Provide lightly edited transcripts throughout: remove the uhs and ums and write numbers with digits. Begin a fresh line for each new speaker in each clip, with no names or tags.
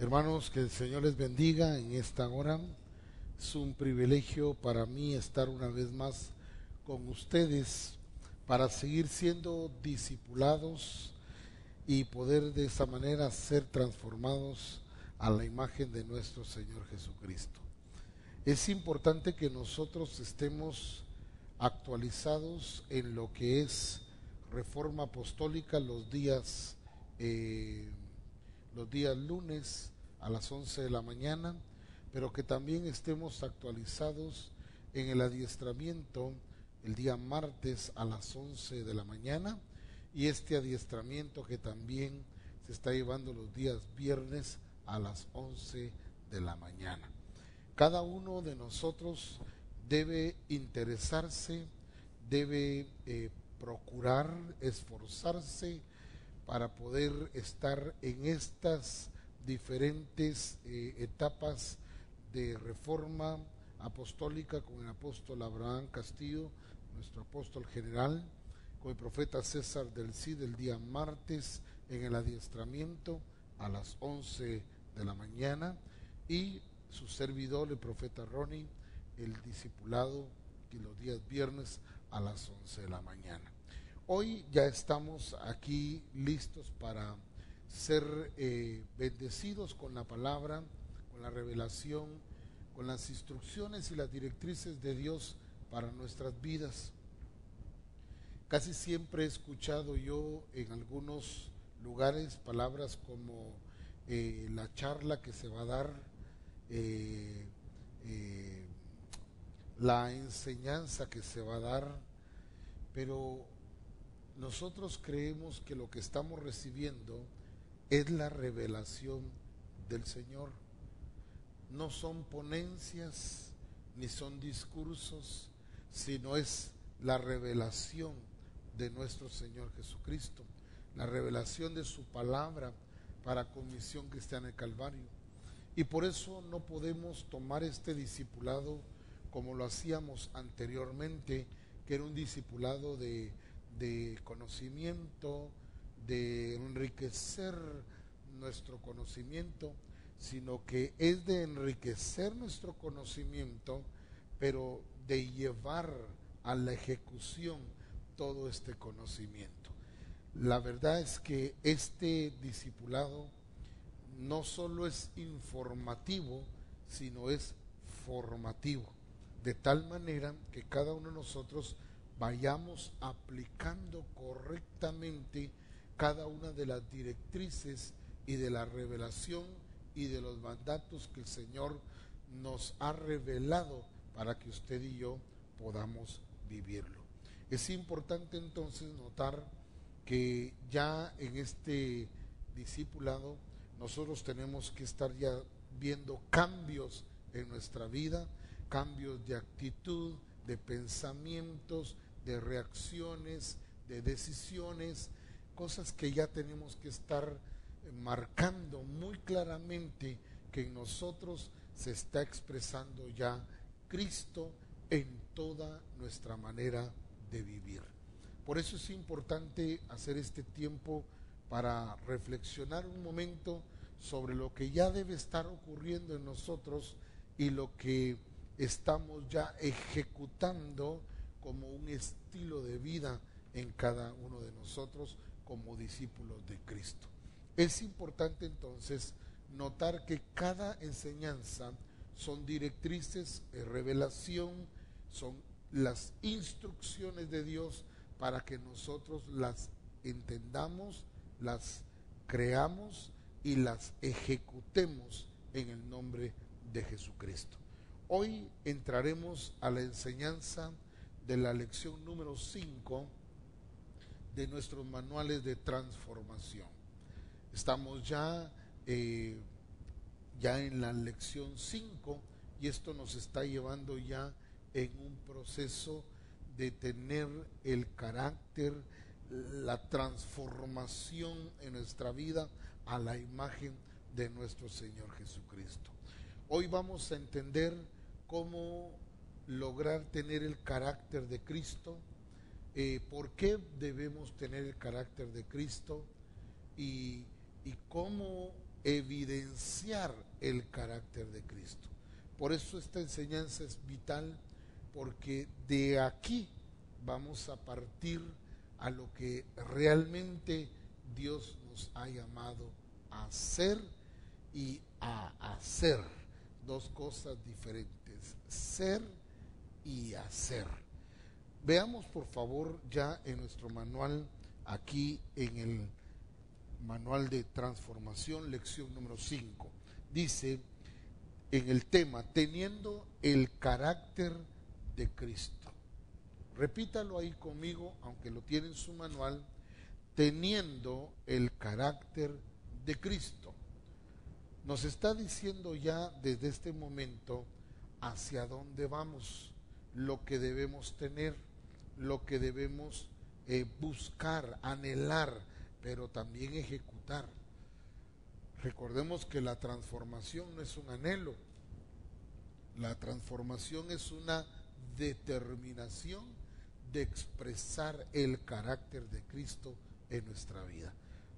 Hermanos, que el Señor les bendiga en esta hora. Es un privilegio para mí estar una vez más con ustedes para seguir siendo discipulados y poder de esa manera ser transformados a la imagen de nuestro Señor Jesucristo. Es importante que nosotros estemos actualizados en lo que es Reforma Apostólica los días lunes a las 11 de la mañana, pero que también estemos actualizados en el adiestramiento el día martes a las 11 de la mañana, y este adiestramiento que también se está llevando los días viernes a las 11 de la mañana. Cada uno de nosotros debe interesarse, debe procurar, esforzarse para poder estar en estas diferentes etapas de reforma apostólica con el apóstol Abraham Castillo, nuestro apóstol general, con el profeta César del Cid el día martes en el adiestramiento a las 11 de la mañana, y su servidor, el profeta Ronnie, el discipulado, y los días viernes a las 11 de la mañana. Hoy ya estamos aquí listos para ser bendecidos con la palabra, con la revelación, con las instrucciones y las directrices de Dios para nuestras vidas. Casi siempre he escuchado yo en algunos lugares palabras como la charla que se va a dar, la enseñanza que se va a dar, pero nosotros creemos que lo que estamos recibiendo es la revelación del Señor. No son ponencias ni son discursos, sino es la revelación de nuestro Señor Jesucristo, la revelación de su palabra para Comisión Cristiana del Calvario. Y por eso no podemos tomar este discipulado como lo hacíamos anteriormente, que era un discipulado de conocimiento, de enriquecer nuestro conocimiento, sino que es de enriquecer nuestro conocimiento, pero de llevar a la ejecución todo este conocimiento. La verdad es que este discipulado no solo es informativo, sino es formativo, de tal manera que cada uno de nosotros vayamos aplicando correctamente cada una de las directrices y de la revelación y de los mandatos que el Señor nos ha revelado para que usted y yo podamos vivirlo. Es importante entonces notar que ya en este discipulado nosotros tenemos que estar ya viendo cambios en nuestra vida, cambios de actitud, de pensamientos, de reacciones, de decisiones, cosas que ya tenemos que estar marcando muy claramente que en nosotros se está expresando ya Cristo en toda nuestra manera de vivir. Por eso es importante hacer este tiempo para reflexionar un momento sobre lo que ya debe estar ocurriendo en nosotros y lo que estamos ya ejecutando como un estilo de vida en cada uno de nosotros como discípulos de Cristo. Es importante entonces notar que cada enseñanza son directrices, revelación, son las instrucciones de Dios para que nosotros las entendamos, las creamos y las ejecutemos en el nombre de Jesucristo. Hoy entraremos a la enseñanza de la lección número 5 de nuestros manuales de transformación. Estamos ya en la lección 5 y esto nos está llevando ya en un proceso de tener el carácter, la transformación en nuestra vida a la imagen de nuestro Señor Jesucristo. Hoy vamos a entender cómo lograr tener el carácter de Cristo, por qué debemos tener el carácter de Cristo y cómo evidenciar el carácter de Cristo. Por eso esta enseñanza es vital, porque de aquí vamos a partir a lo que realmente Dios nos ha llamado a hacer y a hacer. Dos cosas diferentes, ser y hacer. Veamos por favor ya en nuestro manual, aquí en el manual de transformación, lección número 5. Dice en el tema, teniendo el carácter de Cristo. Repítalo ahí conmigo, aunque lo tiene en su manual, teniendo el carácter de Cristo. Nos está diciendo ya desde este momento hacia dónde vamos, lo que debemos tener, lo que debemos buscar, anhelar, pero también ejecutar. Recordemos que la transformación no es un anhelo, la transformación es una determinación de expresar el carácter de Cristo en nuestra vida.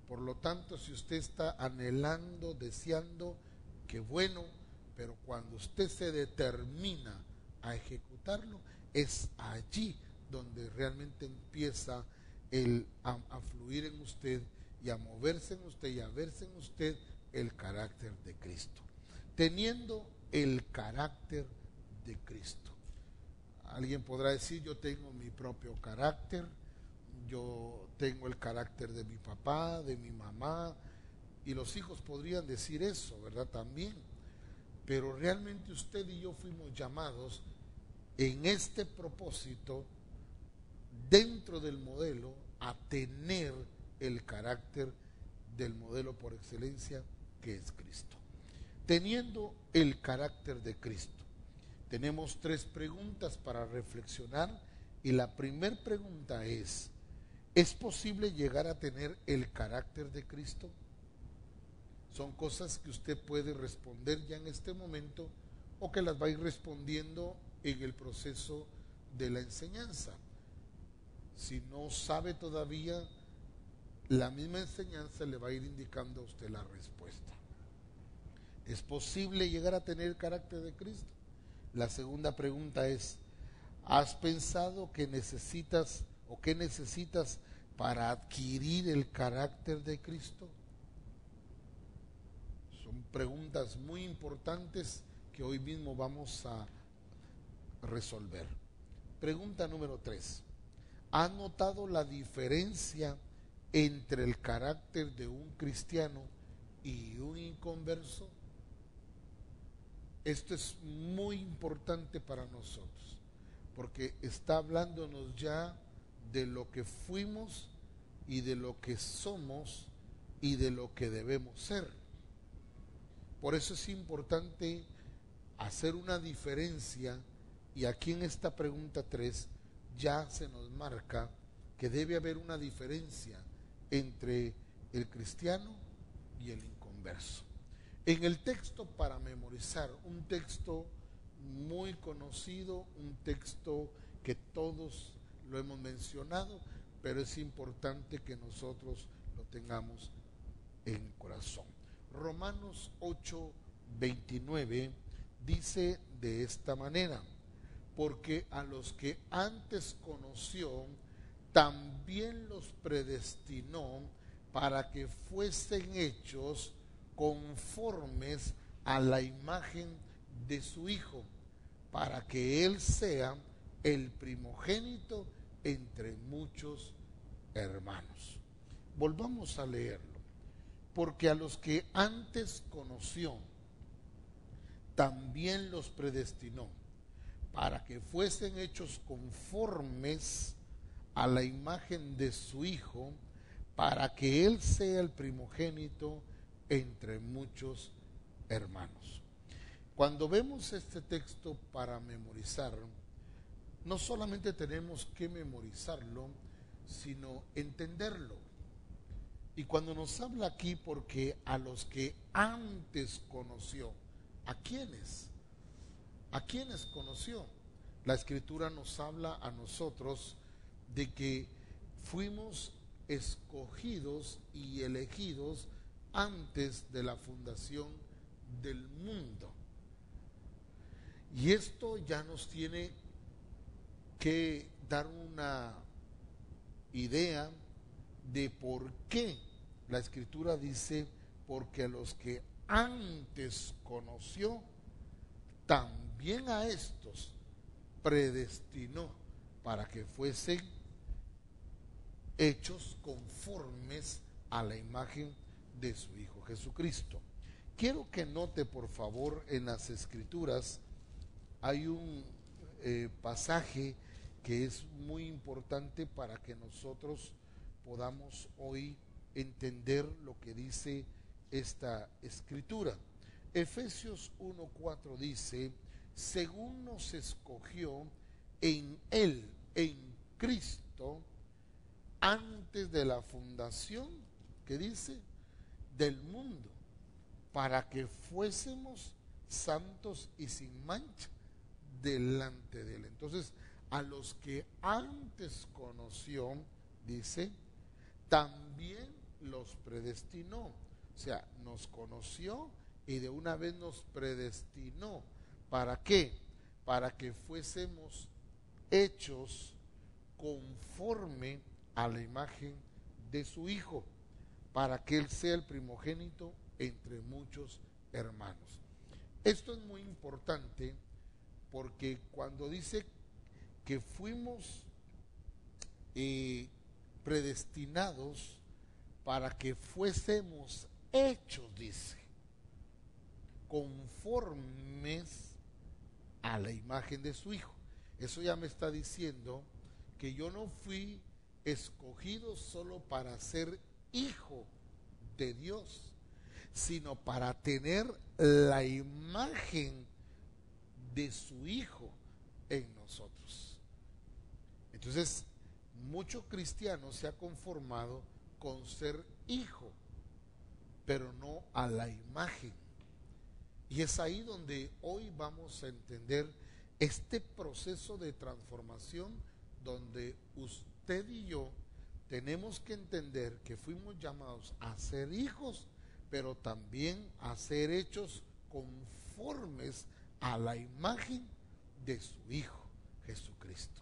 Por lo tanto, si usted está anhelando, deseando, qué bueno, pero cuando usted se determina a ejecutarlo, es allí donde realmente empieza a fluir en usted y a moverse en usted y a verse en usted el carácter de Cristo. Teniendo el carácter de Cristo. Alguien podrá decir, yo tengo mi propio carácter, yo tengo el carácter de mi papá, de mi mamá, y los hijos podrían decir eso, ¿verdad? También. Pero realmente usted y yo fuimos llamados en este propósito, dentro del modelo, a tener el carácter del modelo por excelencia que es Cristo. Teniendo el carácter de Cristo. Tenemos 3 preguntas para reflexionar y la primera pregunta ¿es posible llegar a tener el carácter de Cristo? Son cosas que usted puede responder ya en este momento o que las va a ir respondiendo en el proceso de la enseñanza. Si no sabe todavía, la misma enseñanza le va a ir indicando a usted la respuesta. ¿Es posible llegar a tener el carácter de Cristo? La segunda pregunta es, ¿has pensado que necesitas o qué necesitas para adquirir el carácter de Cristo? Son preguntas muy importantes que hoy mismo vamos a resolver. Pregunta número 3. ¿Has notado la diferencia entre el carácter de un cristiano y un inconverso? Esto es muy importante para nosotros, porque está hablándonos ya de lo que fuimos y de lo que somos y de lo que debemos ser. Por eso es importante hacer una diferencia, y aquí en esta pregunta 3 ya se nos marca que debe haber una diferencia entre el cristiano y el inconverso. En el texto para memorizar, un texto muy conocido, un texto que todos lo hemos mencionado, pero es importante que nosotros lo tengamos en el corazón. Romanos 8:29 dice de esta manera: porque a los que antes conoció, también los predestinó para que fuesen hechos conformes a la imagen de su Hijo, para que Él sea el primogénito entre muchos hermanos. Volvamos a leerlo. Porque a los que antes conoció, también los predestinó, para que fuesen hechos conformes a la imagen de su Hijo, para que Él sea el primogénito entre muchos hermanos. Cuando vemos este texto para memorizar, no solamente tenemos que memorizarlo, sino entenderlo. Y cuando nos habla aquí, porque a los que antes conoció, ¿a quiénes? ¿A quiénes conoció? La Escritura nos habla a nosotros de que fuimos escogidos y elegidos antes de la fundación del mundo. Y esto ya nos tiene que dar una idea de por qué la Escritura dice, porque a los que antes conoció, también a estos predestinó para que fuesen hechos conformes a la imagen de su Hijo Jesucristo. Quiero que note, por favor, en las Escrituras hay un pasaje que es muy importante para que nosotros podamos hoy entender lo que dice esta Escritura. Efesios 1:4 dice, según nos escogió en Él, en Cristo, antes de la fundación, ¿qué dice? Del mundo, para que fuésemos santos y sin mancha delante de Él. Entonces, a los que antes conoció, dice, también los predestinó. O sea, nos conoció y de una vez nos predestinó. ¿Para qué? Para que fuésemos hechos conforme a la imagen de su Hijo, para que Él sea el primogénito entre muchos hermanos. Esto es muy importante porque cuando dice que fuimos predestinados para que fuésemos hechos, dice, conformes a la imagen de su Hijo. Eso ya me está diciendo que yo no fui escogido solo para ser hijo de Dios, sino para tener la imagen de su Hijo en nosotros. Entonces, mucho cristiano se ha conformado con ser hijo, pero no a la imagen. Y es ahí donde hoy vamos a entender este proceso de transformación, donde usted y yo tenemos que entender que fuimos llamados a ser hijos, pero también a ser hechos conformes a la imagen de su Hijo Jesucristo.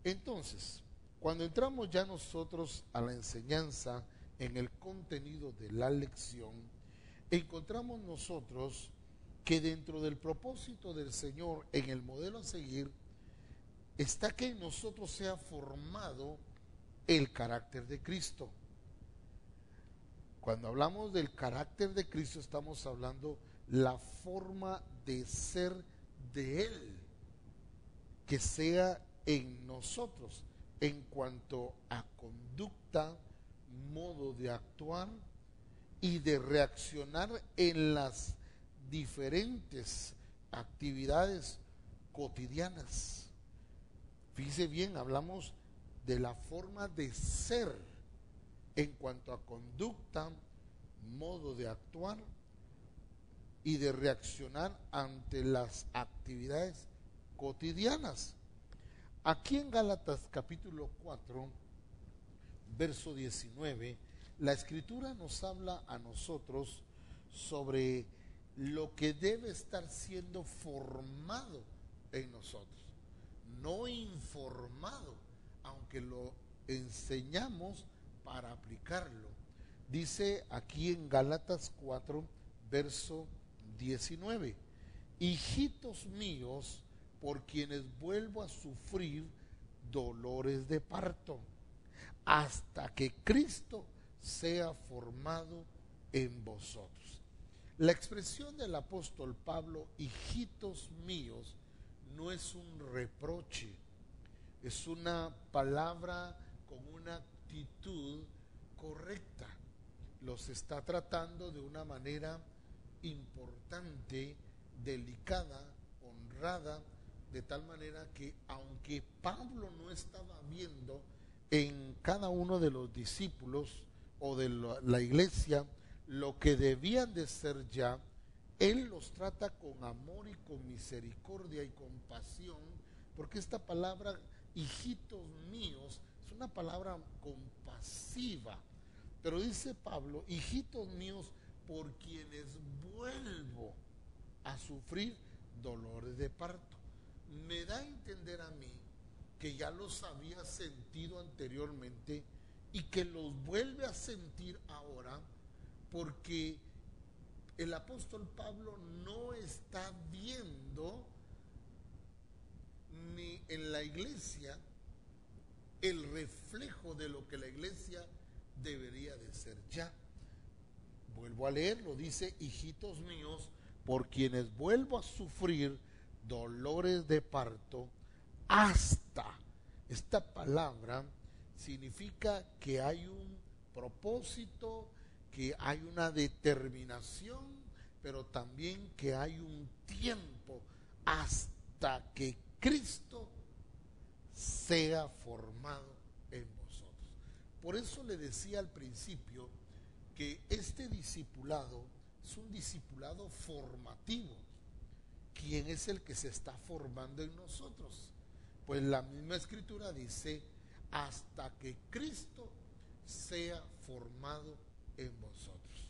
Entonces, cuando entramos ya nosotros a la enseñanza, en el contenido de la lección, encontramos nosotros que dentro del propósito del Señor, en el modelo a seguir, está que en nosotros sea formado el carácter de Cristo. Cuando hablamos del carácter de Cristo, estamos hablando la forma de ser de Él, que sea en nosotros, en cuanto a conducta, modo de actuar y de reaccionar en las diferentes actividades cotidianas. Fíjese bien, hablamos de la forma de ser en cuanto a conducta, modo de actuar y de reaccionar ante las actividades cotidianas. Aquí en Gálatas capítulo 4, verso 19, la Escritura nos habla a nosotros sobre lo que debe estar siendo formado en nosotros, no informado, aunque lo enseñamos para aplicarlo. Dice aquí en Gálatas 4, verso 19, hijitos míos, por quienes vuelvo a sufrir dolores de parto, hasta que Cristo sea formado en vosotros. La expresión del apóstol Pablo, hijitos míos, no es un reproche, es una palabra con una actitud correcta. Los está tratando de una manera importante, delicada, honrada, de tal manera que aunque Pablo no estaba viendo en cada uno de los discípulos o de la iglesia lo que debían de ser ya, él los trata con amor y con misericordia y compasión, porque esta palabra, hijitos míos, es una palabra compasiva, Pero dice Pablo, hijitos míos, por quienes vuelvo a sufrir dolores de parto. Me da a entender a mí que ya los había sentido anteriormente y que los vuelve a sentir ahora, porque el apóstol Pablo no está viendo ni en la iglesia el reflejo de lo que la iglesia debería de ser ya. Vuelvo a leerlo, dice, hijitos míos, por quienes vuelvo a sufrir dolores de parto, hasta. Esta palabra significa que hay un propósito, que hay una determinación, pero también que hay un tiempo hasta que Cristo sea formado en vosotros. Por eso le decía al principio que este discipulado es un discipulado formativo. ¿Quién es el que se está formando en nosotros? Pues la misma escritura dice, hasta que Cristo sea formado en vosotros.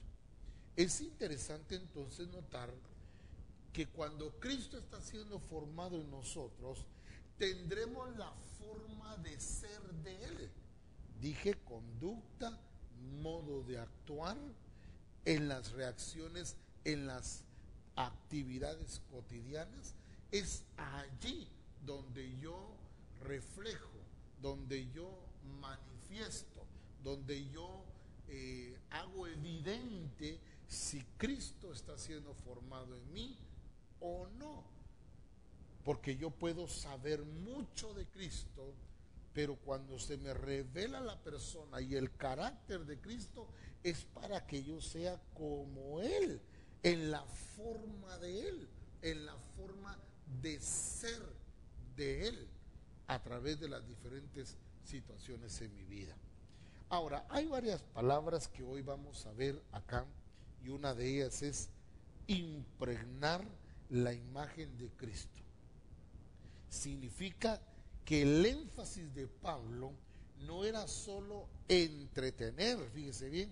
Es interesante entonces notar que cuando Cristo está siendo formado en nosotros, tendremos la forma de ser de Él. Dije conducta, modo de actuar, en las reacciones, en las actividades cotidianas. Es allí donde yo reflejo, donde yo manifiesto, donde yo hago evidente si Cristo está siendo formado en mí o no. Porque yo puedo saber mucho de Cristo, pero cuando se me revela la persona y el carácter de Cristo, es para que yo sea como Él, en la forma de Él, en la forma de ser de Él, a través de las diferentes situaciones en mi vida. Ahora, hay varias palabras que hoy vamos a ver acá, y una de ellas es impregnar la imagen de Cristo. Significa que el énfasis de Pablo no era solo entretener, fíjese bien,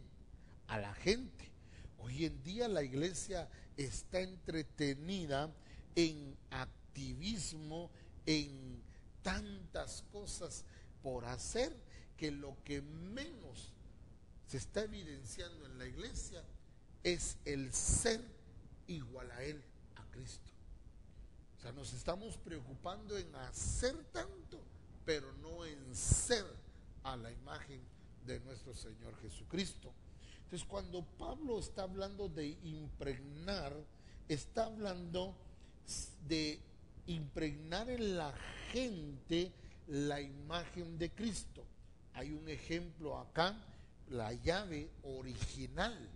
a la gente. Hoy en día la iglesia está entretenida en activismo, en tantas cosas por hacer, que lo que menos se está evidenciando en la iglesia es el ser igual a Él, a Cristo. O sea, nos estamos preocupando en hacer tanto, pero no en ser a la imagen de nuestro Señor Jesucristo. Entonces, cuando Pablo está hablando de impregnar, está hablando de impregnar en la gente la imagen de Cristo. Hay un ejemplo acá, la llave original.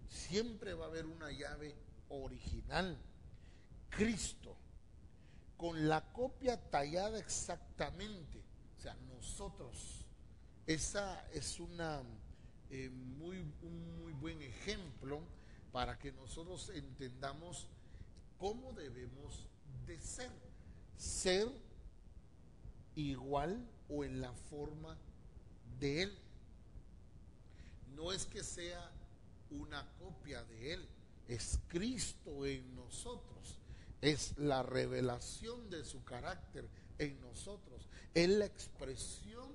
Siempre va a haber una llave original. Cristo, con la copia tallada exactamente, o sea, nosotros. Esa es un muy buen ejemplo para que nosotros entendamos cómo debemos de ser. Ser igual o en la forma de Él. No es que sea una copia de Él, es Cristo en nosotros. Es la revelación de su carácter en nosotros. Es la expresión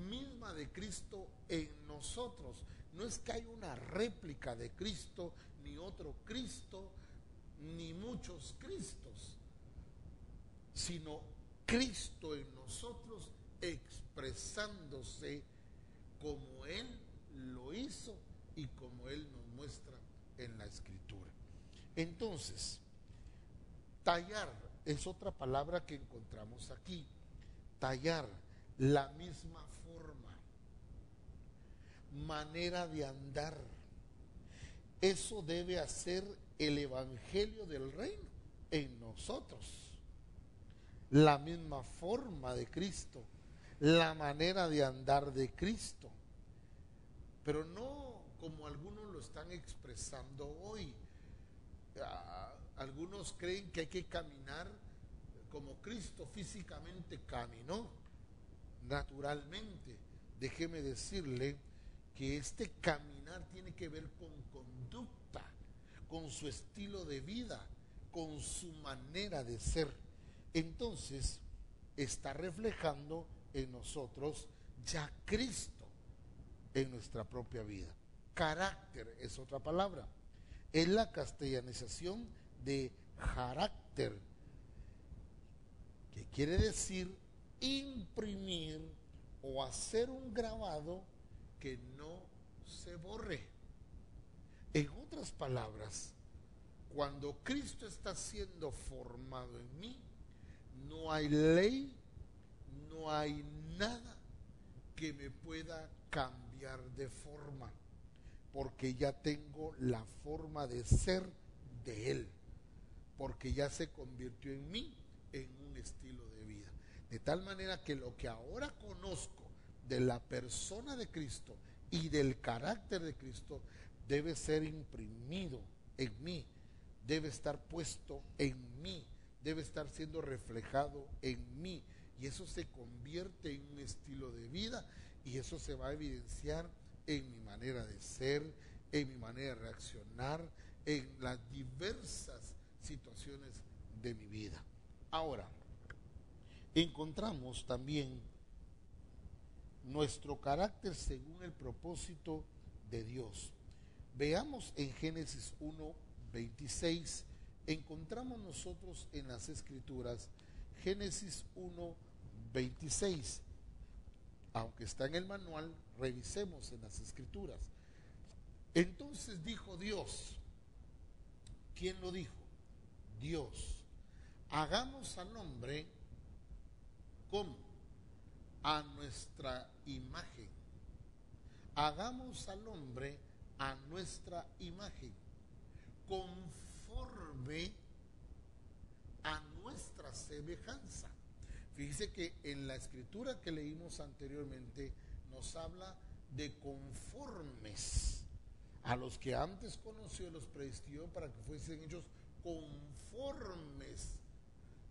misma de Cristo en nosotros. No es que haya una réplica de Cristo, ni otro Cristo, ni muchos Cristos, sino Cristo en nosotros expresándose como Él lo hizo y como Él nos muestra en la Escritura. Entonces, tallar es otra palabra que encontramos aquí. Tallar, la misma forma, manera de andar. Eso debe hacer el evangelio del reino en nosotros. La misma forma de Cristo, la manera de andar de Cristo, pero no como algunos lo están expresando hoy. Algunos creen que hay que caminar como Cristo físicamente caminó, naturalmente. Déjeme decirle que este caminar tiene que ver con conducta, con su estilo de vida, con su manera de ser. Entonces, está reflejando en nosotros ya Cristo en nuestra propia vida. Carácter es otra palabra. Es la castellanización de carácter, que quiere decir imprimir o hacer un grabado que no se borre. En otras palabras, cuando Cristo está siendo formado en mí, no hay ley, no hay nada que me pueda cambiar de forma, porque ya tengo la forma de ser de Él, porque ya se convirtió en mí en un estilo de vida. De tal manera que lo que ahora conozco de la persona de Cristo y del carácter de Cristo debe ser imprimido en mí, debe estar puesto en mí, debe estar siendo reflejado en mí, y eso se convierte en un estilo de vida, y eso se va a evidenciar en mi manera de ser, en mi manera de reaccionar, en las diversas situaciones de mi vida. Ahora, encontramos también nuestro carácter según el propósito de Dios. Veamos en Génesis 1:26, encontramos nosotros en las Escrituras, Génesis 1:26. Aunque está en el manual, revisemos en las Escrituras. Entonces dijo Dios. ¿Quién lo dijo? Dios. Hagamos al hombre como a nuestra imagen. Hagamos al hombre a nuestra imagen, conforme a nuestra semejanza. Fíjese que en la escritura que leímos anteriormente nos habla de conformes. A los que antes conoció los predestinó para que fuesen hechos conformes.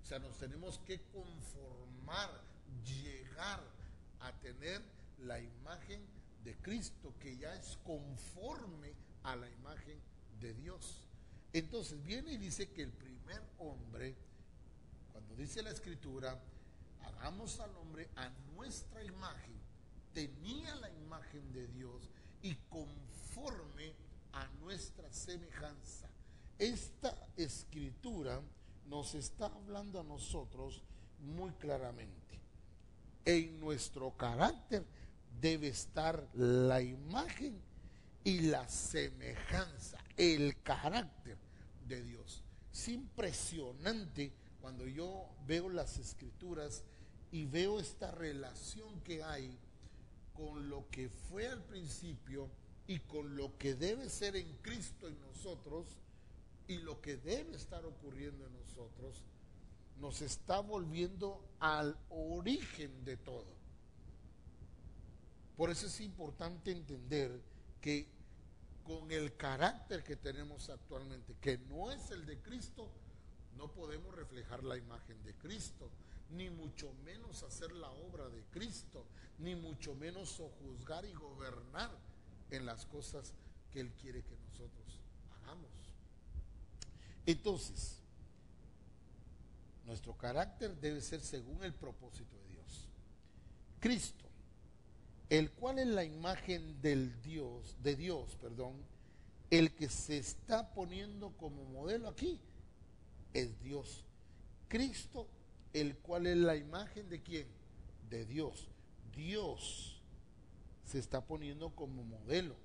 O sea, nos tenemos que conformar, llegar a tener la imagen de Cristo, que ya es conforme a la imagen de Dios. Entonces viene y dice que el primer hombre, cuando dice la escritura, hagamos al hombre a nuestra imagen, tenía la imagen de Dios y conforme a nuestra semejanza. Esta escritura nos está hablando a nosotros muy claramente. En nuestro carácter debe estar la imagen y la semejanza, el carácter de Dios. Es impresionante cuando yo veo las escrituras y veo esta relación que hay con lo que fue al principio y con lo que debe ser en Cristo en nosotros y lo que debe estar ocurriendo en nosotros. Nos está volviendo al origen de todo. Por eso es importante entender que con el carácter que tenemos actualmente, que no es el de Cristo, no podemos reflejar la imagen de Cristo, ni mucho menos hacer la obra de Cristo, ni mucho menos sojuzgar y gobernar en las cosas que Él quiere que nosotros hagamos. Entonces, nuestro carácter debe ser según el propósito de Dios. Cristo, el cual es la imagen de Dios, el que se está poniendo como modelo aquí, es Dios. Cristo, el cual es la imagen de ¿quién? De Dios. Dios se está poniendo como modelo.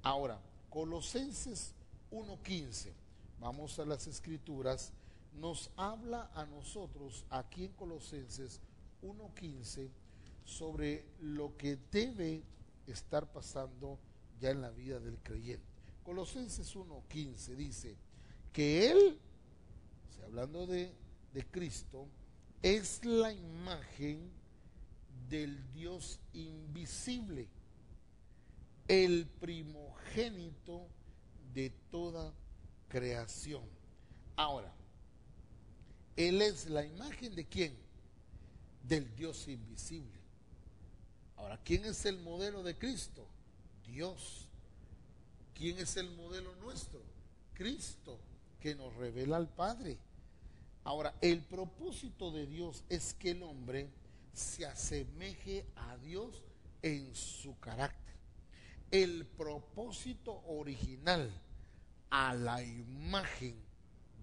Ahora, Colosenses 1:15, vamos a las escrituras, nos habla a nosotros aquí en Colosenses 1:15 sobre lo que debe estar pasando ya en la vida del creyente. Colosenses 1:15 dice que Él, o sea, hablando de Cristo, es la imagen del Dios invisible, el primogénito de toda creación. Ahora, Él es la imagen de ¿quién? Del Dios invisible. Ahora, ¿quién es el modelo de Cristo? Dios. ¿Quién es el modelo nuestro? Cristo, que nos revela al Padre. Ahora, el propósito de Dios es que el hombre se asemeje a Dios en su carácter. El propósito original, a la imagen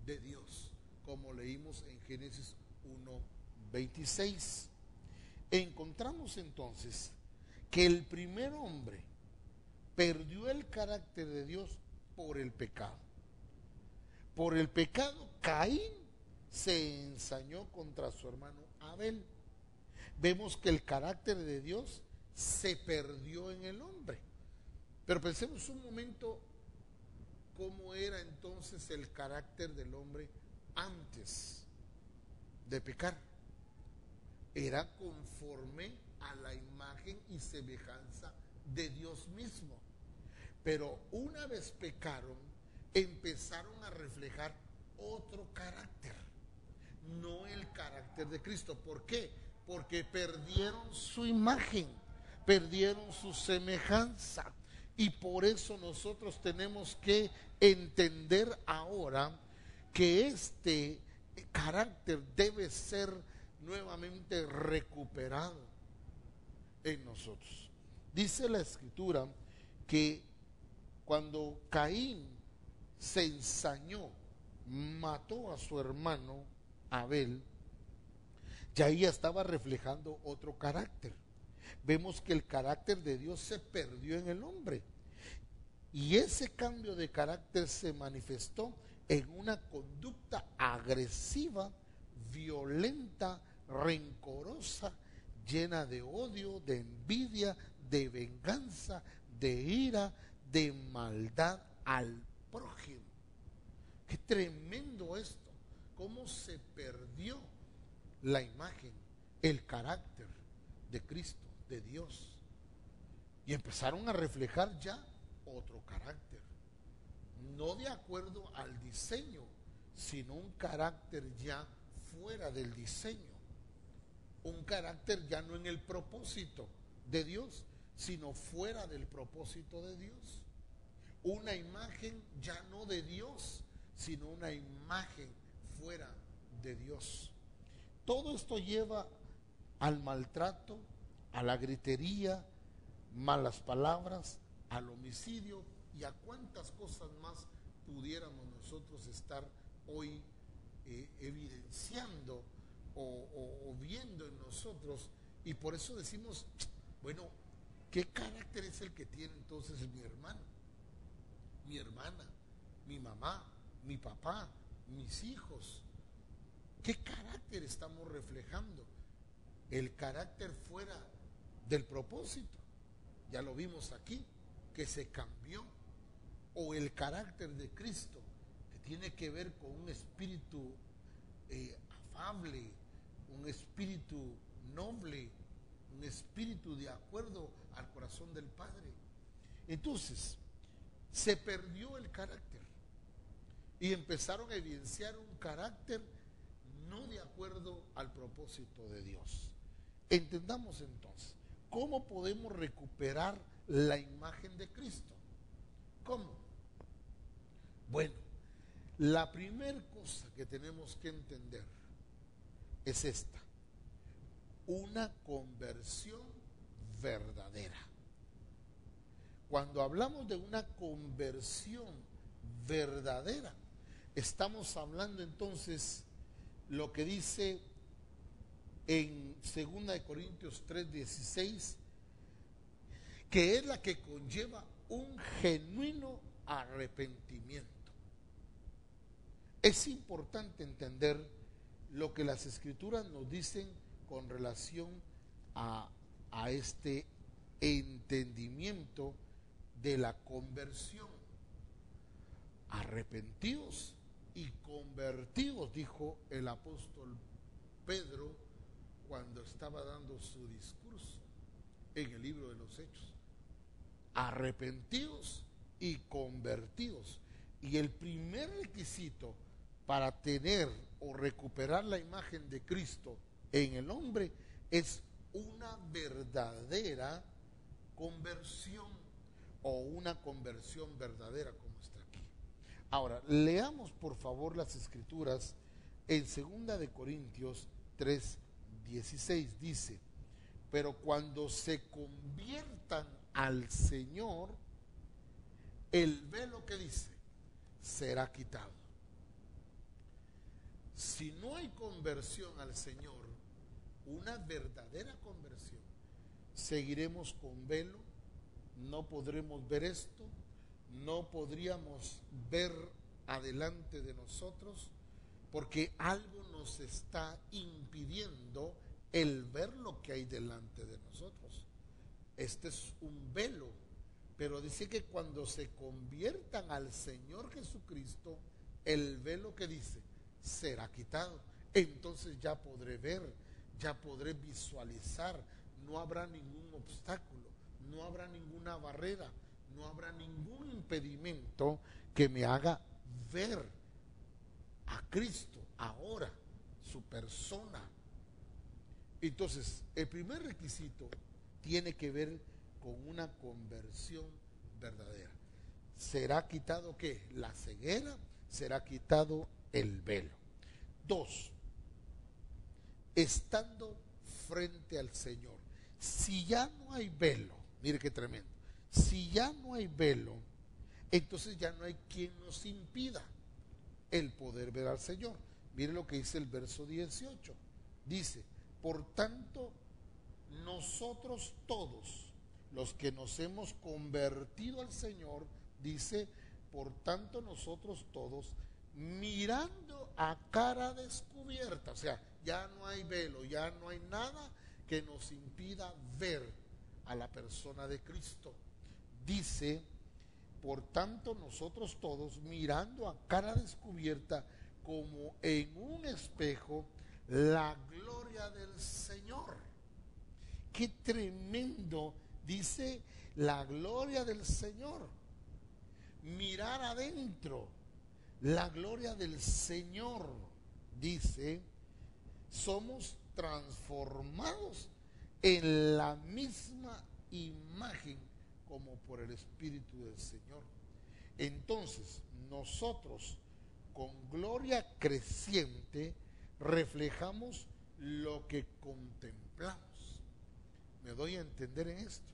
de Dios, como leímos en Génesis 1:26. Encontramos entonces que el primer hombre perdió el carácter de Dios por el pecado. Por el pecado, Caín se ensañó contra su hermano Abel. Vemos que el carácter de Dios se perdió en el hombre. Pero pensemos un momento cómo era entonces el carácter del hombre antes de pecar. Era conforme a la imagen y semejanza de Dios mismo. Pero una vez pecaron, empezaron a reflejar otro carácter, no el carácter de Cristo. ¿Por qué? Porque perdieron su imagen, perdieron su semejanza. Y por eso nosotros tenemos que entender ahora que este carácter debe ser nuevamente recuperado en nosotros. Dice la Escritura que cuando Caín se ensañó, mató a su hermano Abel, ya ahí estaba reflejando otro carácter. Vemos que el carácter de Dios se perdió en el hombre. Y ese cambio de carácter se manifestó en una conducta agresiva, violenta, rencorosa, llena de odio, de envidia, de venganza, de ira, de maldad al prójimo. Qué tremendo esto, cómo se perdió la imagen, el carácter de Cristo, de Dios, y empezaron a reflejar ya otro carácter, no de acuerdo al diseño, sino un carácter ya fuera del diseño, un carácter ya no en el propósito de Dios, sino fuera del propósito de Dios, una imagen ya no de Dios, sino una imagen fuera de Dios. Todo esto lleva al maltrato, a la gritería, malas palabras, al homicidio y a cuántas cosas más pudiéramos nosotros estar hoy evidenciando o viendo en nosotros. Y por eso decimos, bueno, ¿qué carácter es el que tiene entonces mi hermano, mi hermana, mi mamá, mi papá, mis hijos? ¿Qué carácter estamos reflejando? El carácter fuera del propósito, ya lo vimos aquí, que se cambió, o el carácter de Cristo, que tiene que ver con un espíritu afable, un espíritu noble, un espíritu de acuerdo al corazón del Padre. Entonces, se perdió el carácter y empezaron a evidenciar un carácter no de acuerdo al propósito de Dios. Entendamos entonces, ¿cómo podemos recuperar la imagen de Cristo? ¿Cómo? Bueno, la primera cosa que tenemos que entender es esta: una conversión verdadera. Cuando hablamos de una conversión verdadera, estamos hablando entonces lo que dice en 2 Corintios 3:16, que es la que conlleva un genuino arrepentimiento. Es importante entender lo que las Escrituras nos dicen con relación a este entendimiento de la conversión. Arrepentidos y convertidos, dijo el apóstol Pedro cuando estaba dando su discurso en el libro de los Hechos. Arrepentidos y convertidos. Y el primer requisito para tener o recuperar la imagen de Cristo en el hombre es una verdadera conversión. o una conversión verdadera como está aquí. Ahora, leamos por favor las escrituras en 2 de Corintios 3:16. Dice: pero cuando se conviertan al Señor, el velo, que dice, será quitado. Si no hay conversión al Señor, una verdadera conversión, seguiremos con velo, no podremos ver esto, no podríamos ver adelante de nosotros, porque algo nos está impidiendo el ver lo que hay delante de nosotros. Este es un velo, pero dice que cuando se conviertan al Señor Jesucristo, el velo, que dice, será quitado. Entonces ya podré ver, ya podré visualizar, no habrá ningún obstáculo, no habrá ninguna barrera, no habrá ningún impedimento que me haga ver a Cristo ahora, su persona. Entonces, el primer requisito tiene que ver con una conversión verdadera. ¿Será quitado qué? La ceguera, será quitado el velo. 2, estando frente al Señor. Si ya no hay velo, mire qué tremendo, si ya no hay velo, entonces ya no hay quien nos impida el poder ver al Señor. Mire lo que dice el verso 18. Dice: por tanto, nosotros todos los que nos hemos convertido al Señor, dice, por tanto nosotros todos, mirando a cara descubierta, o sea, ya no hay velo, ya no hay nada que nos impida ver a la persona de Cristo. Dice: por tanto nosotros todos, mirando a cara descubierta, como en un espejo, la gloria del Señor. Qué tremendo, dice, la gloria del Señor. Mirar adentro, la gloria del Señor. Dice: somos transformados en la misma imagen como por el Espíritu del Señor. Entonces, nosotros, con gloria creciente, reflejamos lo que contemplamos. ¿Me doy a entender en esto?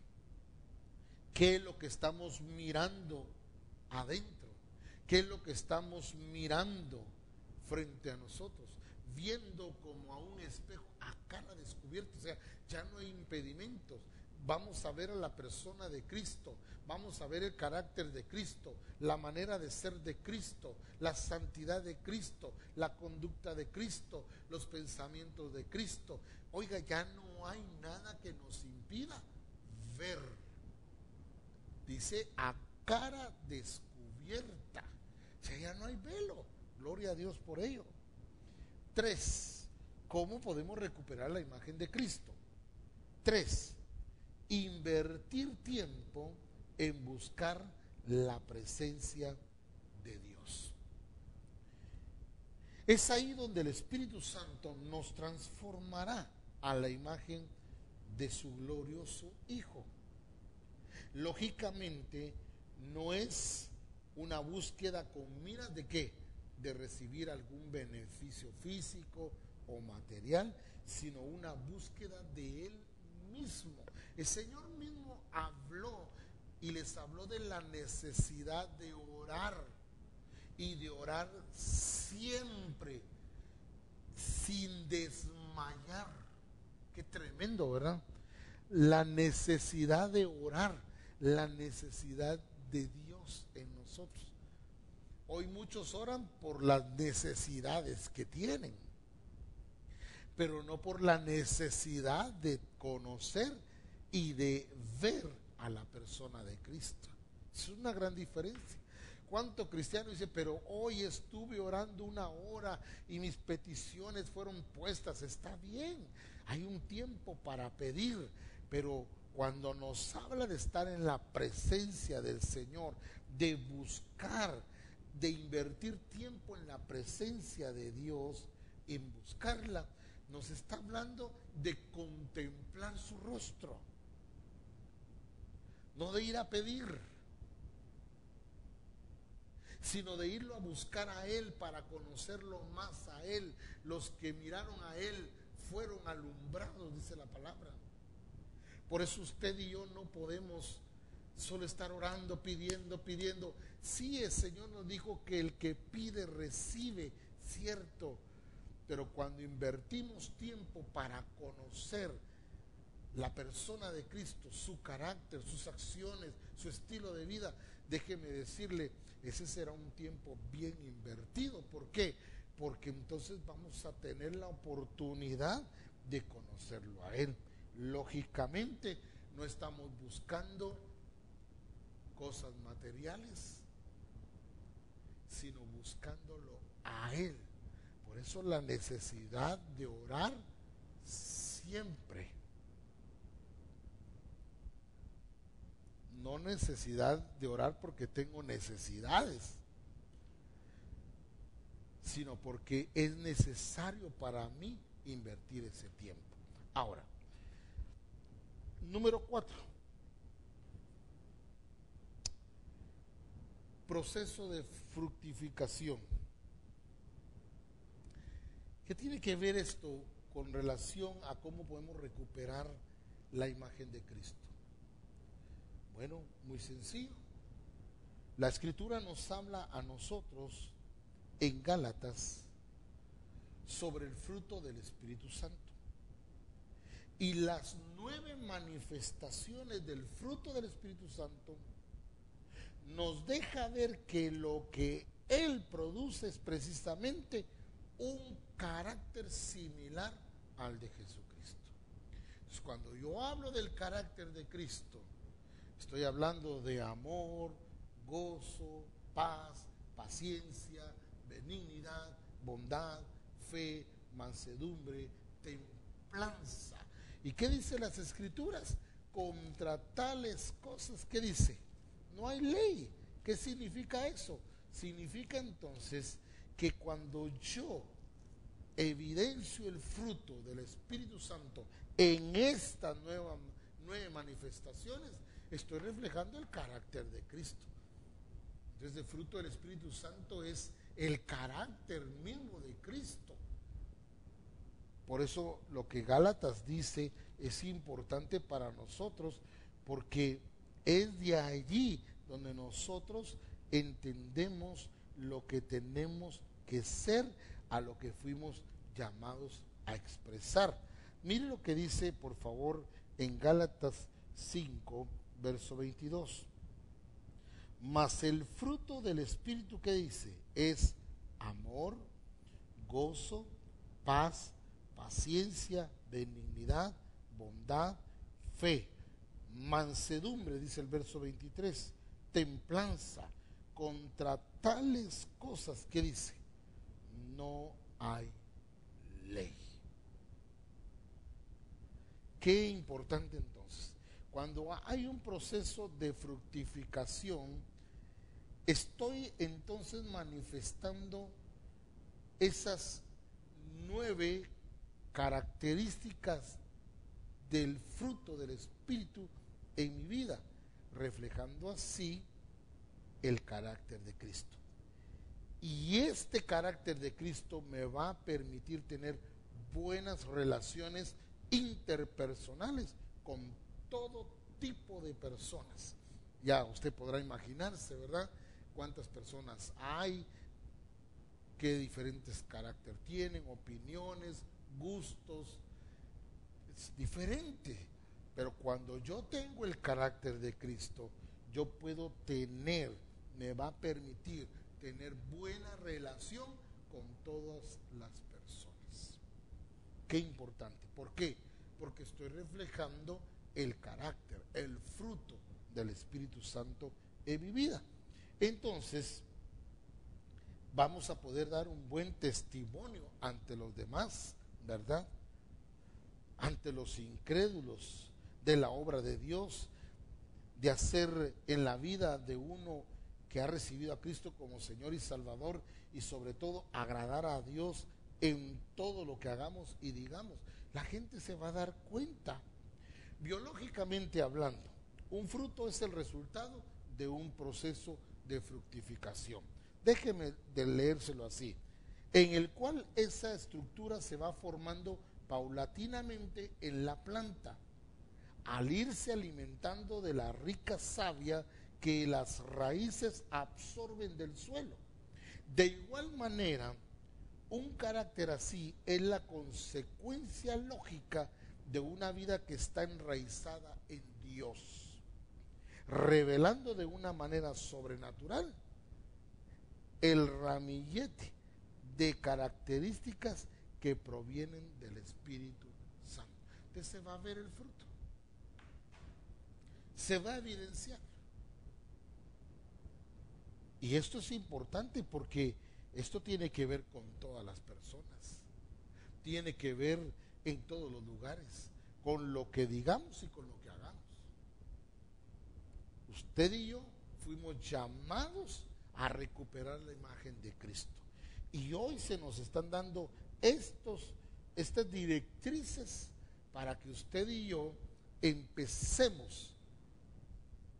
¿Qué es lo que estamos mirando adentro? ¿Qué es lo que estamos mirando frente a nosotros? Viendo como a un espejo, a cara descubierta. O sea, ya no hay impedimentos. Vamos a ver a la persona de Cristo, vamos a ver el carácter de Cristo, la manera de ser de Cristo, la santidad de Cristo, la conducta de Cristo, los pensamientos de Cristo. Oiga, ya no hay nada que nos impida ver. Dice: a cara descubierta. O sea, ya no hay velo. Gloria a Dios por ello. 3, ¿cómo podemos recuperar la imagen de Cristo? 3, invertir tiempo en buscar la presencia de Dios. Es ahí donde el Espíritu Santo nos transformará a la imagen de su glorioso Hijo. Lógicamente, no es una búsqueda con miras de qué, de recibir algún beneficio físico o material, sino una búsqueda de Él mismo. El Señor mismo habló y les habló de la necesidad de orar, y de orar siempre, sin desmayar. Qué tremendo, ¿verdad? La necesidad de orar, la necesidad de Dios en nosotros. Hoy muchos oran por las necesidades que tienen, pero no por la necesidad de conocer y de ver a la persona de Cristo. Es una gran diferencia. ¿Cuánto cristiano dice: pero hoy estuve orando 1 hora y mis peticiones fueron puestas? Está bien, hay un tiempo para pedir, pero cuando nos habla de estar en la presencia del Señor, de buscar, de invertir tiempo en la presencia de Dios, en buscarla, nos está hablando de contemplar su rostro, no de ir a pedir. sino de irlo a buscar a Él para conocerlo más a Él. Los que miraron a Él fueron alumbrados, dice la palabra. Por eso usted y yo no podemos solo estar orando, pidiendo. Sí, el Señor nos dijo que el que pide recibe, cierto. Pero cuando invertimos tiempo para conocer la persona de Cristo, su carácter, sus acciones, su estilo de vida, déjeme decirle, ese será un tiempo bien invertido. ¿Por qué? Porque entonces vamos a tener la oportunidad de conocerlo a Él. Lógicamente, no estamos buscando cosas materiales, sino buscándolo a Él. Por eso la necesidad de orar siempre. No necesidad de orar porque tengo necesidades, sino porque es necesario para mí invertir ese tiempo. Ahora, número 4. Proceso de fructificación. ¿Qué tiene que ver esto con relación a cómo podemos recuperar la imagen de Cristo? Bueno, muy sencillo. La Escritura nos habla a nosotros en Gálatas sobre el fruto del Espíritu Santo. Y las 9 manifestaciones del fruto del Espíritu Santo nos deja ver que lo que Él produce es precisamente un carácter similar al de Jesucristo. Entonces, cuando yo hablo del carácter de Cristo, estoy hablando de amor, gozo, paz, paciencia, benignidad, bondad, fe, mansedumbre, templanza. ¿Y qué dice las Escrituras? Contra tales cosas, ¿qué dice? No hay ley. ¿Qué significa eso? Significa entonces que cuando yo evidencio el fruto del Espíritu Santo en estas 9 manifestaciones, estoy reflejando el carácter de Cristo. Entonces el fruto del Espíritu Santo es el carácter mismo de Cristo. Por eso lo que Gálatas dice es importante para nosotros, porque es de allí donde nosotros entendemos lo que tenemos que ser, a lo que fuimos llamados a expresar. Mire lo que dice, por favor, en Gálatas 5, verso 22. Mas el fruto del Espíritu, ¿qué dice? Es amor, gozo, paz, paciencia, benignidad, bondad, fe, mansedumbre, dice el verso 23, templanza. Contra tales cosas, ¿qué dice? No hay ley. Qué importante entonces. Cuando hay un proceso de fructificación, estoy entonces manifestando esas 9 características del fruto del Espíritu en mi vida, reflejando así el carácter de Cristo. Y este carácter de Cristo me va a permitir tener buenas relaciones interpersonales con todo tipo de personas. Ya usted podrá imaginarse, ¿verdad?, cuántas personas hay, qué diferentes carácter tienen, opiniones, gustos. Es diferente. Pero cuando yo tengo el carácter de Cristo, yo puedo tener, me va a permitir tener buena relación con todas las personas. Qué importante. ¿Por qué? Porque estoy reflejando el carácter, el fruto del Espíritu Santo en mi vida. Entonces, vamos a poder dar un buen testimonio ante los demás, ¿verdad? Ante los incrédulos de la obra de Dios, de hacer en la vida de uno que ha recibido a Cristo como Señor y Salvador, y sobre todo agradar a Dios en todo lo que hagamos y digamos. La gente se va a dar cuenta. Biológicamente hablando, un fruto es el resultado de un proceso de fructificación. Déjeme de leérselo así, en el cual esa estructura se va formando paulatinamente en la planta, al irse alimentando de la rica savia que las raíces absorben del suelo. De igual manera, un carácter así es la consecuencia lógica de una vida que está enraizada en Dios, revelando de una manera sobrenatural el ramillete de características que provienen del Espíritu Santo. Entonces se va a ver el fruto, se va a evidenciar. Y esto es importante porque esto tiene que ver con todas las personas, tiene que ver en todos los lugares, con lo que digamos y con lo que hagamos. Usted y yo fuimos llamados a recuperar la imagen de Cristo. Y hoy se nos están dando estas directrices para que usted y yo empecemos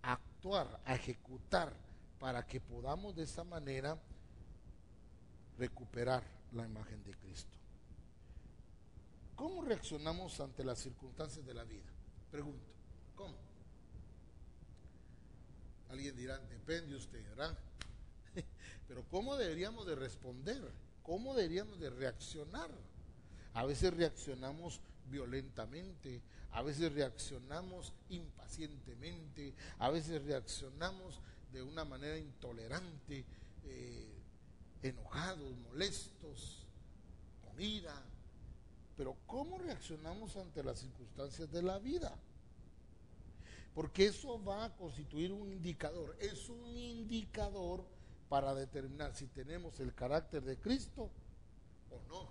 a actuar, a ejecutar, para que podamos de esa manera recuperar la imagen de Cristo. ¿Cómo reaccionamos ante las circunstancias de la vida? Pregunto, ¿cómo? Alguien dirá, depende usted, ¿verdad? Pero ¿cómo deberíamos de responder? ¿Cómo deberíamos de reaccionar? A veces reaccionamos violentamente, a veces reaccionamos impacientemente, a veces reaccionamos de una manera intolerante, enojados, molestos, con ira. Pero ¿cómo reaccionamos ante las circunstancias de la vida? Porque eso va a constituir un indicador, es un indicador para determinar si tenemos el carácter de Cristo o no.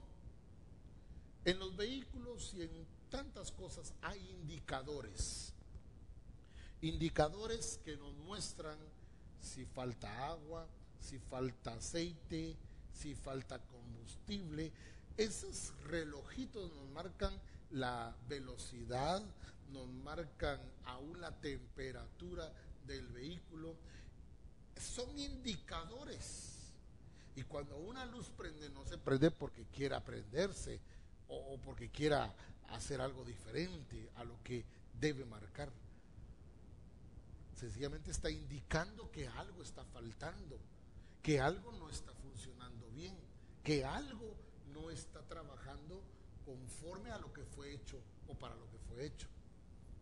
En los vehículos y en tantas cosas hay indicadores. Indicadores que nos muestran si falta agua, si falta aceite, si falta combustible. Esos relojitos nos marcan la velocidad, nos marcan aún la temperatura del vehículo. Son indicadores. Y cuando una luz prende, no se prende porque quiera prenderse o porque quiera hacer algo diferente a lo que debe marcar. Sencillamente está indicando que algo está faltando, que algo no está funcionando bien, que algo no está trabajando conforme a lo que fue hecho o para lo que fue hecho.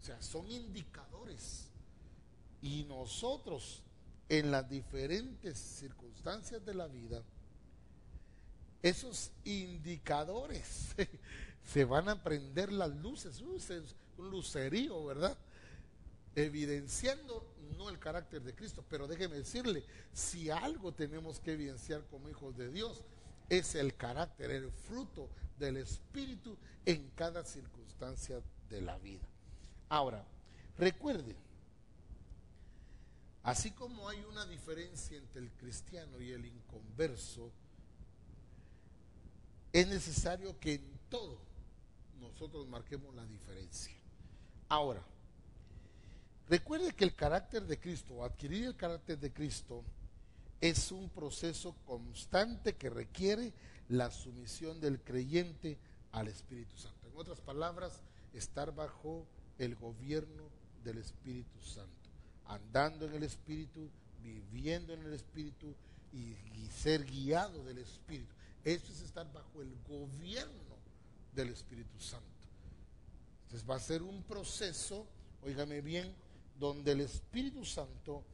O sea, son indicadores. Y nosotros, en las diferentes circunstancias de la vida, esos indicadores se van a prender las luces, un lucerío, ¿verdad? Evidenciando no el carácter de Cristo, pero déjeme decirle, si algo tenemos que evidenciar como hijos de Dios, es el carácter, el fruto del Espíritu en cada circunstancia de la vida. Ahora, recuerden, así como hay una diferencia entre el cristiano y el inconverso, es necesario que en todo nosotros marquemos la diferencia. Ahora, recuerde que el carácter de Cristo, o adquirir el carácter de Cristo, es un proceso constante que requiere la sumisión del creyente al Espíritu Santo. En otras palabras, estar bajo el gobierno del Espíritu Santo, andando en el Espíritu, viviendo en el Espíritu y ser guiado del Espíritu. Eso es estar bajo el gobierno del Espíritu Santo. Entonces va a ser un proceso, óigame bien, donde el Espíritu Santo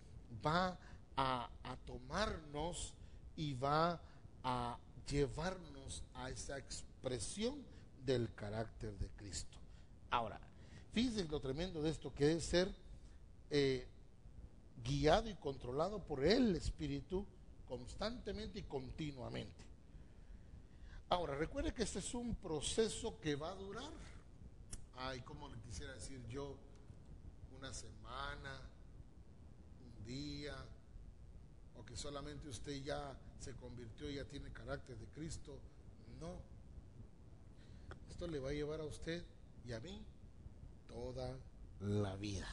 va a tomarnos y va a llevarnos a esa expresión del carácter de Cristo. Ahora, fíjense lo tremendo de esto, que es ser guiado y controlado por el Espíritu constantemente y continuamente. Ahora, recuerde que este es un proceso que va a durar, como le quisiera decir yo, una semana, un día, o que solamente usted ya se convirtió y ya tiene carácter de Cristo. No, esto le va a llevar a usted y a mí toda la vida.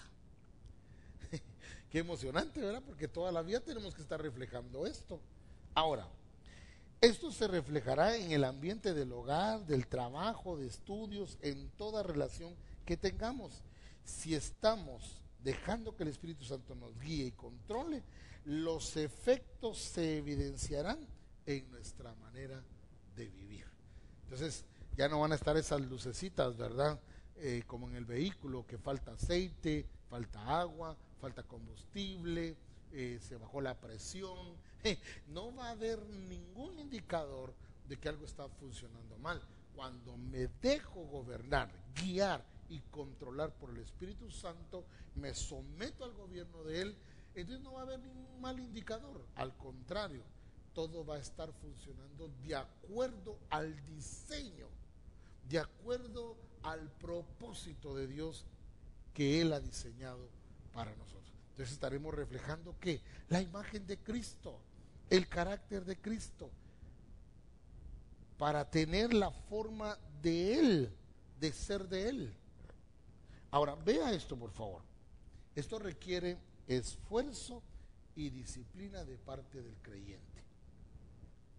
Qué emocionante, ¿verdad? Porque toda la vida tenemos que estar reflejando esto. Ahora, esto se reflejará en el ambiente del hogar, del trabajo, de estudios, en toda relación que tengamos. Si estamos dejando que el Espíritu Santo nos guíe y controle, los efectos se evidenciarán en nuestra manera de vivir. Entonces, ya no van a estar esas lucecitas, ¿verdad? Como en el vehículo, que falta aceite, falta agua, falta combustible, se bajó la presión. No va a haber ningún indicador de que algo está funcionando mal. Cuando me dejo gobernar, guiar y controlar por el Espíritu Santo, me someto al gobierno de Él, entonces no va a haber ningún mal indicador. Al contrario, todo va a estar funcionando de acuerdo al diseño, de acuerdo al propósito de Dios que Él ha diseñado para nosotros. Entonces estaremos reflejando ¿qué? La imagen de Cristo, el carácter de Cristo, para tener la forma de Él, de ser de Él. Ahora, vea esto por favor. Esto requiere esfuerzo y disciplina de parte del creyente.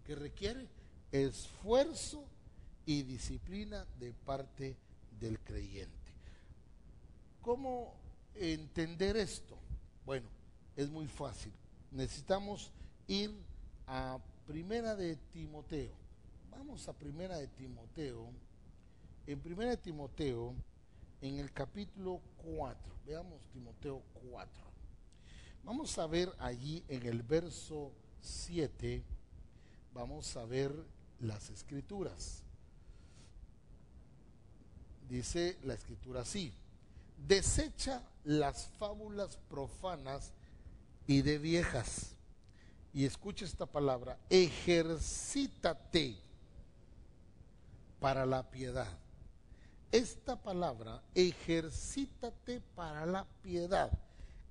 ¿Qué requiere? Esfuerzo y disciplina de parte del creyente. ¿Cómo entender esto? Bueno, es muy fácil. Necesitamos ir a Primera de Timoteo. Vamos a Primera de Timoteo. En Primera de Timoteo, en el capítulo 4. Veamos Timoteo 4. Vamos a ver allí en el verso 7, vamos a ver las escrituras. Dice la escritura así: desecha las fábulas profanas y de viejas. Y escucha esta palabra: ejercítate para la piedad. Esta palabra, ejercítate para la piedad.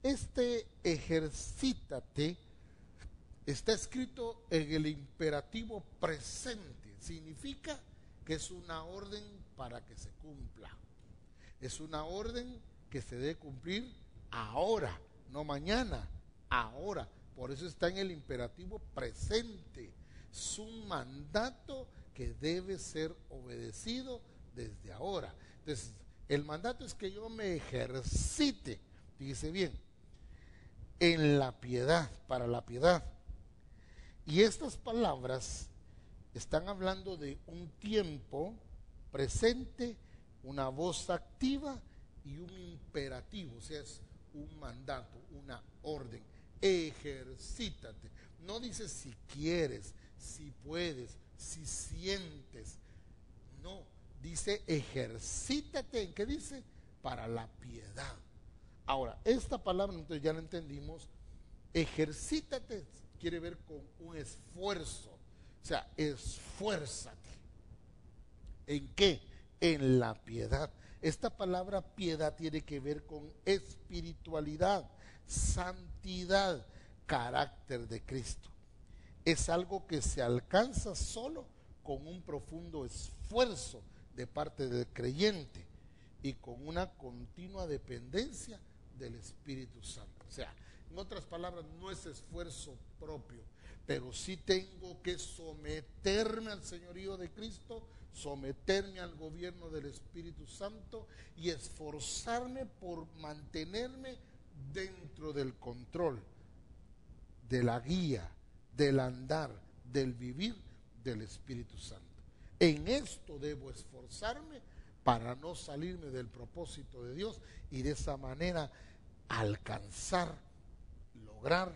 Este ejercítate está escrito en el imperativo presente. Significa que es una orden para que se cumpla. Es una orden que se debe cumplir ahora, no mañana, ahora. Por eso está en el imperativo presente. Es un mandato que debe ser obedecido desde ahora. Entonces, el mandato es que yo me ejercite, fíjese bien, en la piedad, para la piedad. Y estas palabras están hablando de un tiempo presente, una voz activa y un imperativo, o sea, es un mandato, una orden. Ejercítate. No dice si quieres, si puedes, si sientes. No, dice ejercítate. ¿En qué dice? Para la piedad. Ahora, esta palabra entonces ya la entendimos. Ejercítate quiere ver con un esfuerzo. O sea, esfuérzate. ¿En qué? En la piedad. Esta palabra piedad tiene que ver con espiritualidad, santidad, carácter de Cristo. Es algo que se alcanza solo con un profundo esfuerzo de parte del creyente y con una continua dependencia del Espíritu Santo. O sea, en otras palabras, no es esfuerzo propio, pero sí tengo que someterme al señorío de Cristo, someterme al gobierno del Espíritu Santo y esforzarme por mantenerme dentro del control, de la guía, del andar, del vivir del Espíritu Santo. En esto debo esforzarme para no salirme del propósito de Dios y de esa manera alcanzar, lograr,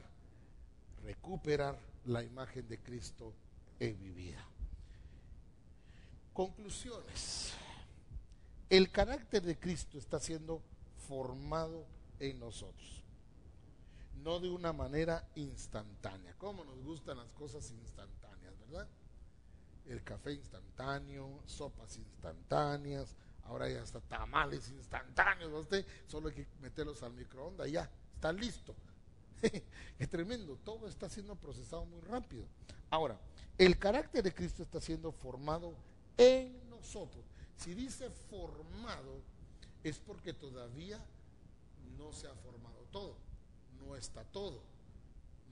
recuperar la imagen de Cristo en mi vida. Conclusiones. El carácter de Cristo está siendo formado en nosotros, no de una manera instantánea. Como nos gustan las cosas instantáneas, ¿verdad? El café instantáneo, sopas instantáneas, ahora ya hasta tamales instantáneos. Usted solo hay que meterlos al microondas y ya está listo. Es tremendo, todo está siendo procesado muy rápido. Ahora, el carácter de Cristo está siendo formado en nosotros. Si dice formado, es porque todavía no se ha formado todo, no está todo,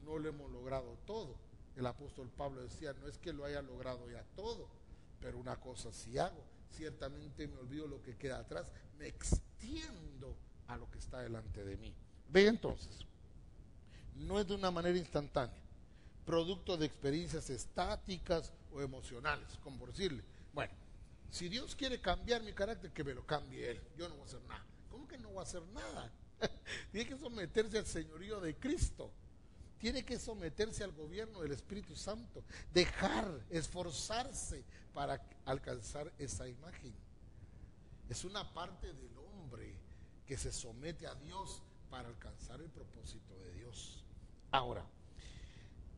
no lo hemos logrado todo, El apóstol Pablo decía, no es que lo haya logrado ya todo, pero una cosa sí hago, ciertamente me olvido lo que queda atrás, me extiendo a lo que está delante de mí. Ve entonces, no es de una manera instantánea, producto de experiencias estáticas o emocionales, como por decirle, bueno, si Dios quiere cambiar mi carácter, que me lo cambie Él, yo no voy a hacer nada. ¿Cómo que no voy a hacer nada? Tiene que someterse al señorío de Cristo, tiene que someterse al gobierno del Espíritu Santo, dejar, esforzarse para alcanzar esa imagen. Es una parte del hombre que se somete a Dios para alcanzar el propósito de Dios. Ahora,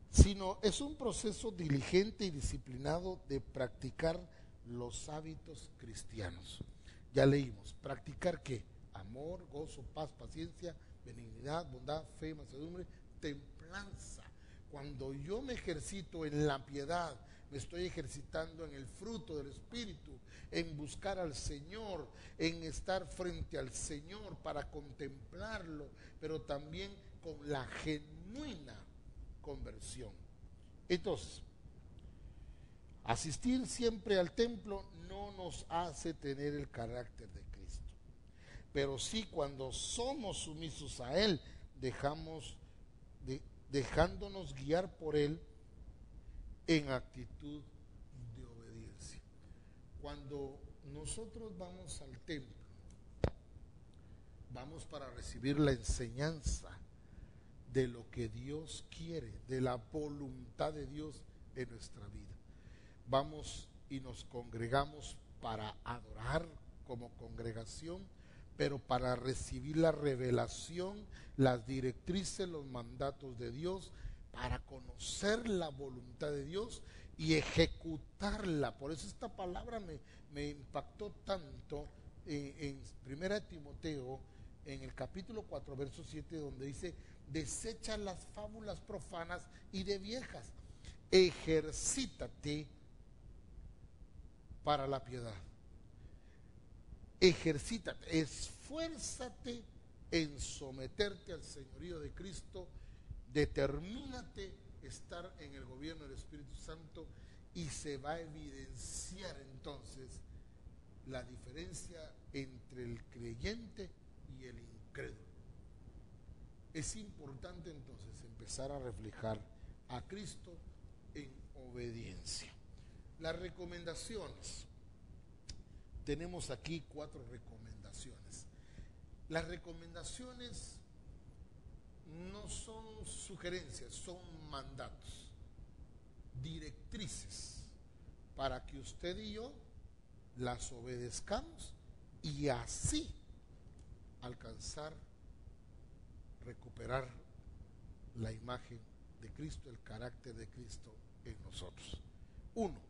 sino es un proceso diligente y disciplinado de practicar los hábitos cristianos. Ya leímos, ¿practicar qué? Amor, gozo, paz, paciencia, benignidad, bondad, fe, mansedumbre, templanza. Cuando yo me ejercito en la piedad, me estoy ejercitando en el fruto del Espíritu, en buscar al Señor, en estar frente al Señor para contemplarlo, pero también con la genuina conversión. Entonces, asistir siempre al templo no nos hace tener el carácter de Cristo, pero sí cuando somos sumisos a Él, dejándonos guiar por Él en actitud de obediencia. Cuando nosotros vamos al templo, vamos para recibir la enseñanza de lo que Dios quiere, de la voluntad de Dios en nuestra vida. Vamos y nos congregamos para adorar como congregación, pero para recibir la revelación, las directrices, los mandatos de Dios, para conocer la voluntad de Dios y ejecutarla. Por eso esta palabra me impactó tanto en 1 Timoteo, en el capítulo 4, verso 7, donde dice, desecha las fábulas profanas y de viejas, ejercítate para la piedad. Ejercítate, esfuérzate en someterte al señorío de Cristo, determínate estar en el gobierno del Espíritu Santo y se va a evidenciar entonces la diferencia entre el creyente y el incrédulo. Es importante entonces empezar a reflejar a Cristo en obediencia. Las recomendaciones. Tenemos aquí 4 recomendaciones. Las recomendaciones no son sugerencias, son mandatos, directrices, para que usted y yo las obedezcamos y así alcanzar, recuperar la imagen de Cristo, el carácter de Cristo en nosotros. 1.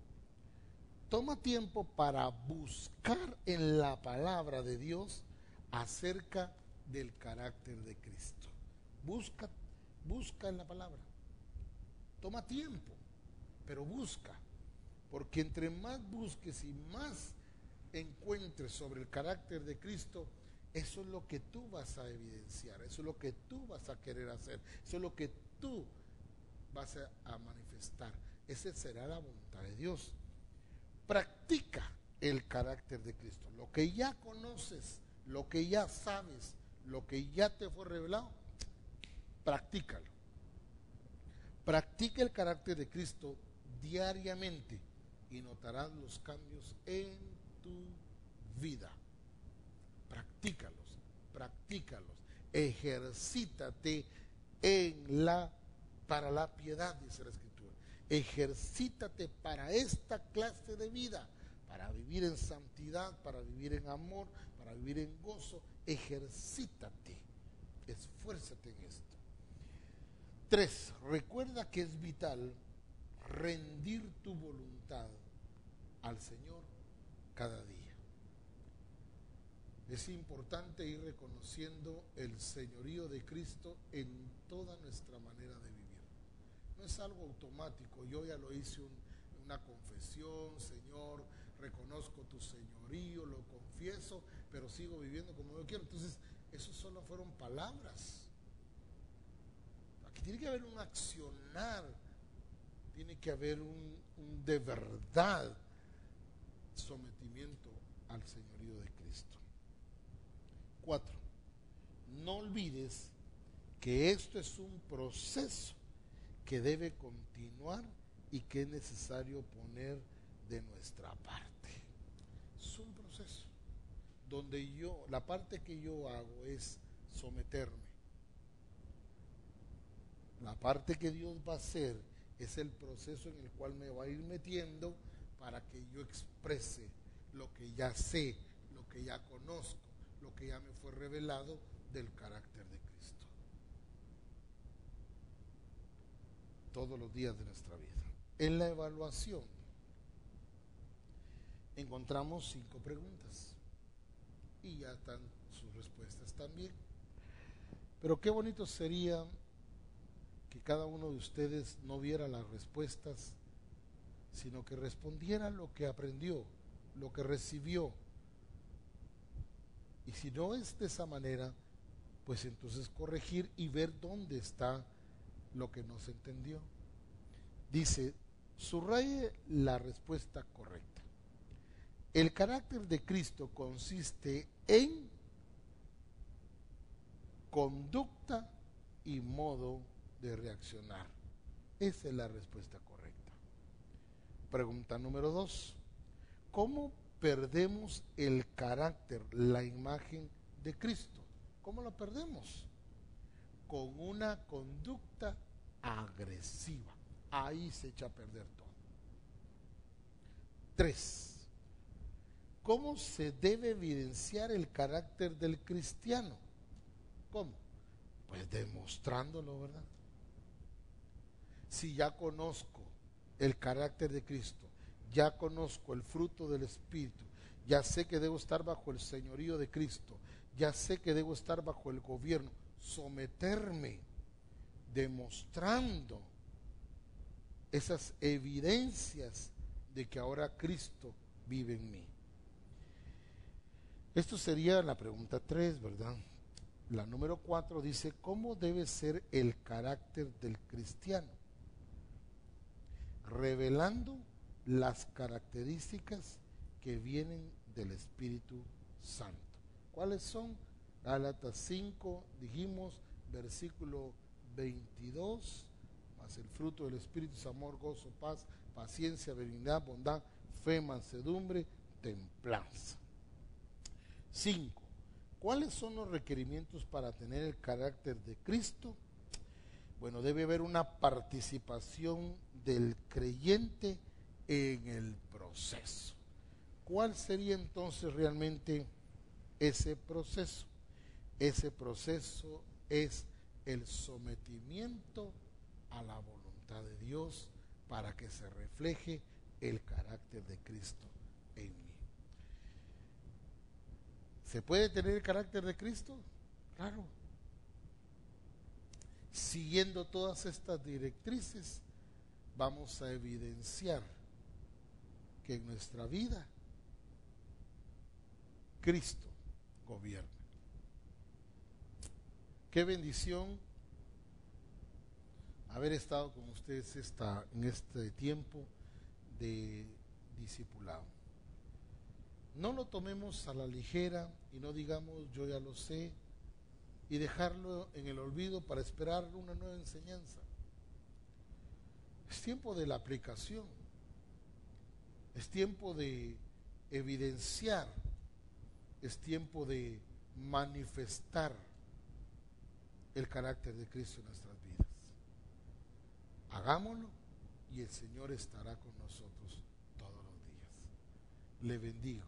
Toma tiempo para buscar en la palabra de Dios acerca del carácter de Cristo. Busca en la palabra. Toma tiempo, pero busca. Porque entre más busques y más encuentres sobre el carácter de Cristo, eso es lo que tú vas a evidenciar, eso es lo que tú vas a querer hacer, eso es lo que tú vas a manifestar. Esa será la voluntad de Dios. Practica el carácter de Cristo. Lo que ya conoces, lo que ya sabes, lo que ya te fue revelado, practícalo. Practica el carácter de Cristo diariamente y notarás los cambios en tu vida. Practícalos. Ejercítate para la piedad, dice la Escritura. Ejercítate para esta clase de vida, para vivir en santidad, para vivir en amor, para vivir en gozo. Ejercítate, esfuérzate en esto. 3. Recuerda que es vital rendir tu voluntad al Señor cada día. Es importante ir reconociendo el señorío de Cristo en toda nuestra manera de vivir. No es algo automático. Yo ya lo hice una confesión, Señor, reconozco tu señorío, lo confieso, pero sigo viviendo como yo quiero. Entonces, eso solo fueron palabras. Aquí tiene que haber un accionar tiene que haber un de verdad sometimiento al señorío de Cristo. 4. No olvides que esto es un proceso que debe continuar y que es necesario poner de nuestra parte. Es un proceso donde la parte que yo hago es someterme. La parte que Dios va a hacer es el proceso en el cual me va a ir metiendo para que yo exprese lo que ya sé, lo que ya conozco, lo que ya me fue revelado del carácter de Cristo. Todos los días de nuestra vida. En la evaluación encontramos 5 preguntas y ya están sus respuestas también. Pero qué bonito sería que cada uno de ustedes no viera las respuestas, sino que respondiera lo que aprendió, lo que recibió. Y si no es de esa manera, pues entonces corregir y ver dónde está lo que no se entendió. Dice, subraye la respuesta correcta. El carácter de Cristo consiste en conducta y modo de reaccionar. Esa es la respuesta correcta. Pregunta número 2. ¿Cómo perdemos el carácter, la imagen de Cristo? ¿Cómo la perdemos? Con una conducta agresiva. Ahí se echa a perder todo. 3. ¿Cómo se debe evidenciar el carácter del cristiano? ¿Cómo? Pues demostrándolo, ¿verdad? Si ya conozco el carácter de Cristo, ya conozco el fruto del Espíritu, ya sé que debo estar bajo el señorío de Cristo, ya sé que debo estar bajo el gobierno, someterme, demostrando esas evidencias de que ahora Cristo vive en mí. Esto sería la pregunta 3, ¿verdad? La número 4 dice, ¿cómo debe ser el carácter del cristiano? Revelando las características que vienen del Espíritu Santo. ¿Cuáles son? Gálatas 5, dijimos, versículo 22, más el fruto del Espíritu es amor, gozo, paz, paciencia, benignidad, bondad, fe, mansedumbre, templanza. 5. ¿Cuáles son los requerimientos para tener el carácter de Cristo? Bueno, debe haber una participación del creyente en el proceso. ¿Cuál sería entonces realmente ese proceso? Ese proceso es el sometimiento a la voluntad de Dios para que se refleje el carácter de Cristo en mí. ¿Se puede tener el carácter de Cristo? Claro. Siguiendo todas estas directrices, vamos a evidenciar que en nuestra vida Cristo gobierna. Qué bendición haber estado con ustedes en este tiempo de discipulado. No lo tomemos a la ligera y no digamos yo ya lo sé y dejarlo en el olvido para esperar una nueva enseñanza. Es tiempo de la aplicación, es tiempo de evidenciar, es tiempo de manifestar el carácter de Cristo en nuestras vidas. Hagámoslo y el Señor estará con nosotros todos los días. Le bendigo.